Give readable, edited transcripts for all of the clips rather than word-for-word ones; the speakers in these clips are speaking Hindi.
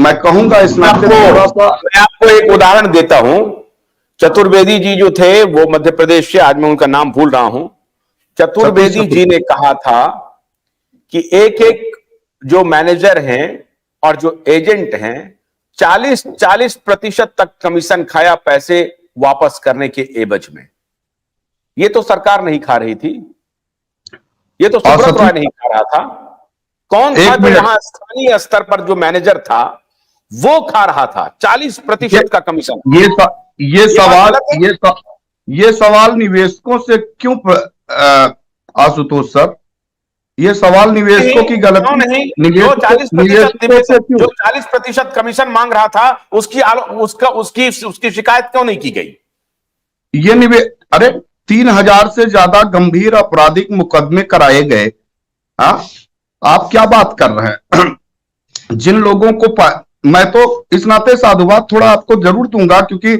मैं कहूंगा इस नाते थोड़ा सा। मैं आपको एक उदाहरण देता हूं। चतुर्वेदी जी जो थे वो मध्य प्रदेश से, आज मैं उनका नाम भूल रहा हूं। चतुर्वेदी जी ने कहा था कि एक एक जो मैनेजर हैं और जो एजेंट हैं 40% तक कमीशन खाया पैसे वापस करने के एवज में। ये तो सरकार नहीं खा रही थी, ये तो सुब्रत रॉय नहीं खा रहा था। कौन था जो यहां स्थानीय स्तर पर जो मैनेजर था वो खा रहा था 40% का कमीशन। ये सवाल निवेशकों से क्यों आशुतोष सर, ये सवाल निवेशकों की गलती नहीं। जो 40% कमीशन मांग रहा था उसकी शिकायत क्यों नहीं की गई? अरे 3000 से ज्यादा गंभीर आपराधिक मुकदमे कराए गए। हाँ, आप क्या बात कर रहे हैं? जिन लोगों को मैं तो इस नाते साधुवाद थोड़ा आपको जरूर दूंगा, क्योंकि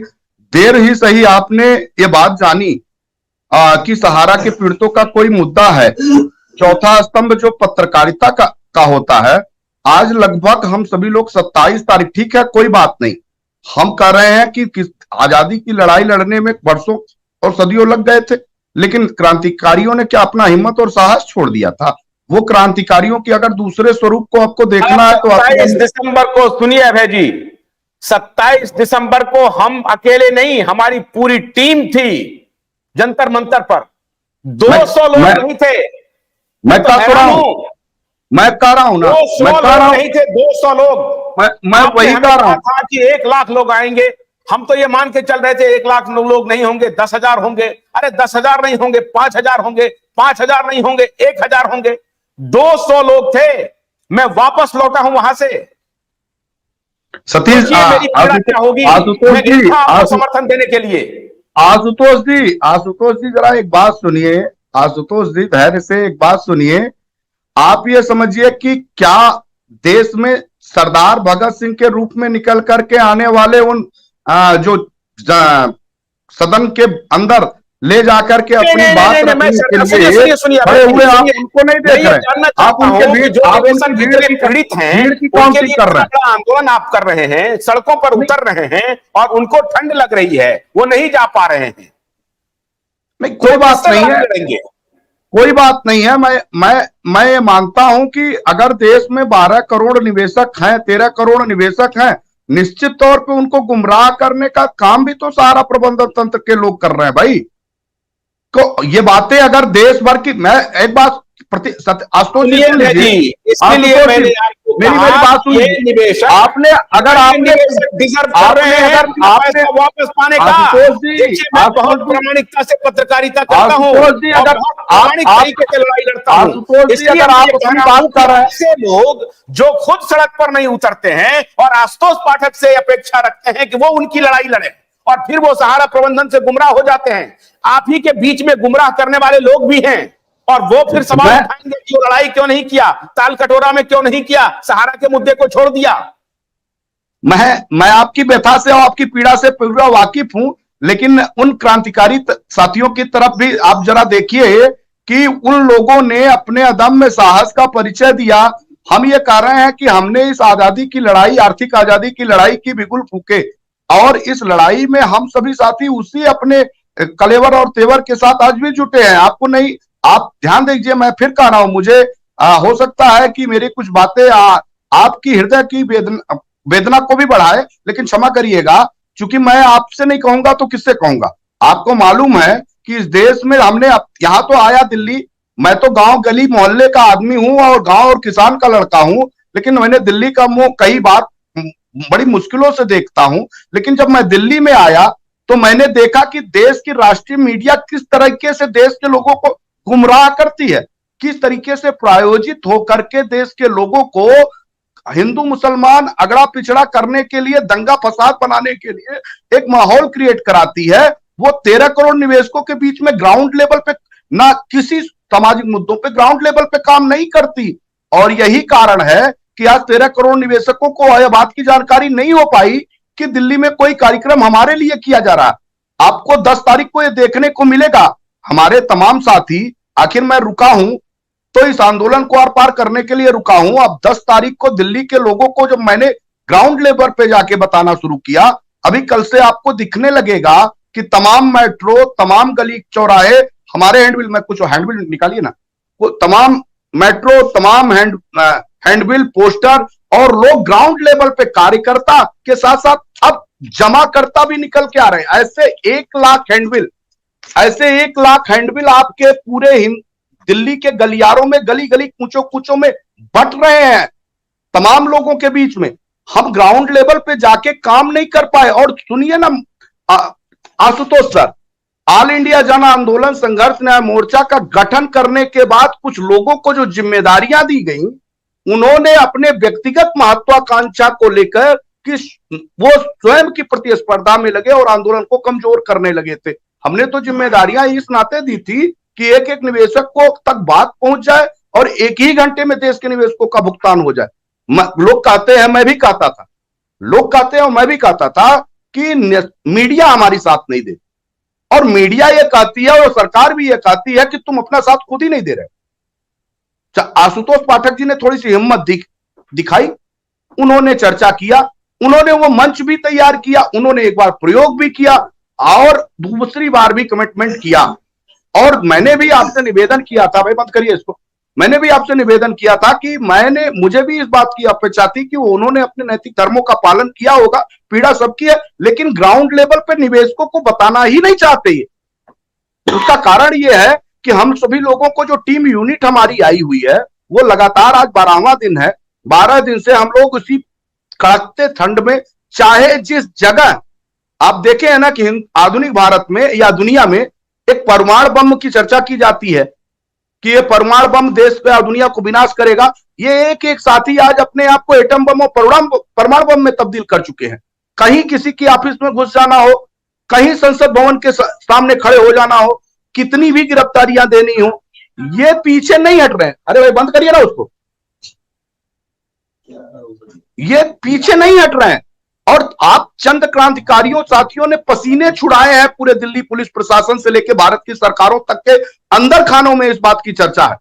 देर ही सही आपने ये बात जानी कि सहारा के पीड़ितों का कोई मुद्दा है। चौथा स्तंभ जो पत्रकारिता का होता है, आज लगभग हम सभी लोग 27 तारीख, ठीक है कोई बात नहीं, हम कह रहे हैं कि आजादी की लड़ाई लड़ने में वर्षों और सदियों लग गए थे, लेकिन क्रांतिकारियों ने क्या अपना हिम्मत और साहस छोड़ दिया था? वो क्रांतिकारियों की अगर दूसरे स्वरूप को आपको देखना है तो 27 दिसंबर को सुनिए अभय जी, 27 दिसंबर को हम अकेले नहीं, हमारी पूरी टीम थी जंतर मंतर पर। 200 लोग नहीं थे। मैं कह रहा हूं ना, 200 लोग नहीं थे, 200 लोग। मैं वही कह रहा हूं था कि 1 लाख लोग आएंगे। हम तो ये मान के चल रहे थे 1 लाख लोग नहीं होंगे, 10,000 होंगे। अरे 10,000 नहीं होंगे, 5,000 होंगे, 5,000 नहीं होंगे, 1,000 होंगे। 200 लोग थे। मैं वापस लौटा हूं वहां से। सतीश मेरी पीड़ा क्या होगी आपको समर्थन देने के लिए। आशुतोष जी जरा एक बात सुनिए। आशुतोष जी धैर्य से एक बात सुनिए। आप ये समझिए कि क्या देश में सरदार भगत सिंह के रूप में निकल करके आने वाले उन जो सदन के अंदर ले जाकर के अपनी बात रखने के लिए खड़े हुए आप उनको नहीं देख रहे? आप उनके भीड़ की कौन सी कर रहे हैं? आंदोलन आप कर रहे हैं, सड़कों पर उतर रहे हैं और उनको ठंड लग रही है, वो नहीं जा पा रहे हैं। नहीं, कोई बात नहीं है, कोई बात नहीं है। मैं ये मानता हूं कि अगर देश में 12 करोड़ निवेशक हैं, 13 करोड़ निवेशक हैं, निश्चित तौर पे उनको गुमराह करने का काम भी तो सहारा प्रबंधन तंत्र के लोग कर रहे हैं भाई। को ये बातें अगर देश भर की, मैं एक बात आशुतोष जी सुन लीजिए, मेरी बात सुनिए। आपने अगर आपने वापस पाने का, मैं बहुत प्रामाणिकता से पत्रकारिता करता हूं, अगर प्रामाणिक तरीके से लड़ाई लड़ता हूं। इसलिए अगर आप अपनी बात कर रहे हैं, ऐसे लोग जो खुद सड़क पर नहीं उतरते हैं और आशुतोष पाठक से अपेक्षा रखते हैं कि वो उनकी लड़ाई लड़े और फिर वो सहारा प्रबंधन से गुमराह हो जाते हैं। आप ही के बीच में गुमराह करने वाले लोग भी हैं और वो फिर सवाल उठाएंगे कि वो लड़ाई क्यों नहीं किया, ताल कटोरा में क्यों नहीं किया, सहारा के मुद्दे को छोड़ दिया। मैं आपकी व्यथा से और आपकी पीड़ा से पूरा वाकिफ हूं, लेकिन उन क्रांतिकारी साथियों की तरफ भी आप जरा देखिए कि उन लोगों ने अपने अदम्य साहस का परिचय दिया। हम ये कह रहे हैं कि हमने इस आजादी की लड़ाई, आर्थिक आजादी की लड़ाई की बिगुल फूके और इस लड़ाई में हम सभी साथी उसी अपने कलेवर और तेवर के साथ आज भी जुटे हैं। आपको नहीं, आप ध्यान दीजिए, मैं फिर कह रहा हूं, मुझे हो सकता है कि मेरी कुछ बातें आपकी हृदय की वेदना को भी बढ़ाए, लेकिन क्षमा करिएगा, क्योंकि मैं आपसे नहीं कहूंगा तो किससे कहूंगा। आपको मालूम है कि इस देश में हमने यहां तो आया दिल्ली, मैं तो गांव गली मोहल्ले का आदमी हूं और गांव और किसान का लड़का हूं, लेकिन मैंने दिल्ली का मुंह कई बार बड़ी मुश्किलों से देखता हूं। लेकिन जब मैं दिल्ली में आया तो मैंने देखा कि देश की राष्ट्रीय मीडिया किस तरीके से देश के लोगों को गुमराह करती है, किस तरीके से प्रायोजित होकर के देश के लोगों को हिंदू मुसलमान अगड़ा पिछड़ा करने के लिए, दंगा फसाद बनाने के लिए एक माहौल क्रिएट कराती है। वो 13 करोड़ निवेशकों के बीच में ग्राउंड लेवल पे ना किसी सामाजिक मुद्दों पे ग्राउंड लेवल पे काम नहीं करती। और यही कारण है कि आज 13 करोड़ निवेशकों को यह बात की जानकारी नहीं हो पाई कि दिल्ली में कोई कार्यक्रम हमारे लिए किया जा रहा है। आपको 10 तारीख को यह देखने को मिलेगा। हमारे तमाम साथी, आखिर मैं रुका हूं तो इस आंदोलन को आर पार करने के लिए रुका हूं। अब 10 तारीख को दिल्ली के लोगों को जब मैंने ग्राउंड लेवल पे जाके बताना शुरू किया। अभी कल से आपको दिखने लगेगा कि तमाम मेट्रो, तमाम गली चौराहे हमारे हैंडबिल में, कुछ हैंडबिल निकालिए ना, वो तमाम मेट्रो, तमाम हैंडबिल, पोस्टर, और लोग ग्राउंड लेवल पे कार्यकर्ता के साथ साथ अब जमाकर्ता भी निकल के आ रहे हैं। ऐसे 1 लाख हैंडबिल, ऐसे 1 लाख हैंडबिल आपके पूरे दिल्ली के गलियारों में, गली गली कूचों कूचों में बट रहे हैं तमाम लोगों के बीच में। हम ग्राउंड लेवल पे जाके काम नहीं कर पाए। और सुनिए ना आशुतोष सर, ऑल इंडिया जन आंदोलन संघर्ष न्याय मोर्चा का गठन करने के बाद कुछ लोगों को जो जिम्मेदारियां दी गई, उन्होंने अपने व्यक्तिगत महत्वाकांक्षा को लेकर कि वो स्वयं की प्रतिस्पर्धा में लगे और आंदोलन को कमजोर करने लगे थे। हमने तो जिम्मेदारियां इस नाते दी थी कि एक एक निवेशक को तक बात पहुंच जाए और एक ही घंटे में देश के निवेशकों का भुगतान हो जाए। लोग कहते हैं, मैं भी कहता था, लोग कहते हैं और मैं भी कहता था कि मीडिया हमारी साथ नहीं दे, और मीडिया ये कहती है और सरकार भी ये कहती है कि तुम अपना साथ खुद ही नहीं दे रहे। आशुतोष पाठक जी ने थोड़ी सी हिम्मत दिखाई, उन्होंने चर्चा किया, उन्होंने वो मंच भी तैयार किया, उन्होंने एक बार प्रयोग भी किया और दूसरी बार भी कमिटमेंट किया। और मैंने भी आपसे निवेदन किया था, भाई बंद करिए इसको, मैंने भी आपसे निवेदन किया था कि मुझे भी इस बात की अपेक्षा थी कि उन्होंने अपने नैतिक धर्मों का पालन किया होगा, पीड़ा सबकी है, लेकिन ग्राउंड लेवल पे निवेशकों को बताना ही नहीं चाहते। उसका कारण यह है कि हम सभी लोगों को जो टीम यूनिट हमारी आई हुई है, वो लगातार आज 12वां दिन है, 12 दिन से हम लोग उसी कड़कते ठंड में, चाहे जिस जगह आप देखे हैं ना कि आधुनिक भारत में या दुनिया में एक परमाणु बम की चर्चा की जाती है कि ये परमाणु बम देश का दुनिया को विनाश करेगा, ये एक एक साथी आज अपने आप को एटम बम और परमाणु बम में तब्दील कर चुके हैं। कहीं किसी की ऑफिस में घुस जाना हो, कहीं संसद भवन के सामने खड़े हो जाना हो, कितनी भी गिरफ्तारियां देनी हो, ये पीछे नहीं हट रहे हैं। अरे भाई बंद करिए ना उसको, ये पीछे नहीं हट रहे हैं। और आप चंद क्रांतिकारियों साथियों ने पसीने छुड़ाए हैं पूरे दिल्ली पुलिस प्रशासन से लेकर भारत की सरकारों तक के अंदर खानों में इस बात की चर्चा है।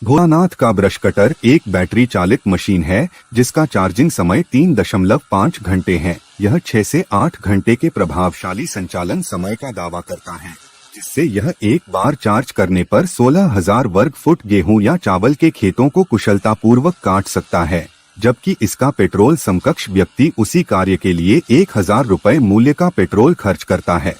भोलानाथ का ब्रश कटर एक बैटरी चालित मशीन है जिसका चार्जिंग समय 3.5 घंटे है। यह 6 से 8 घंटे के प्रभावशाली संचालन समय का दावा करता है, जिससे यह एक बार चार्ज करने पर 16,000 वर्ग फुट गेहूं या चावल के खेतों को कुशलतापूर्वक काट सकता है, जबकि इसका पेट्रोल समकक्ष व्यक्ति उसी कार्य के लिए 1,000 रुपए मूल्य का पेट्रोल खर्च करता है।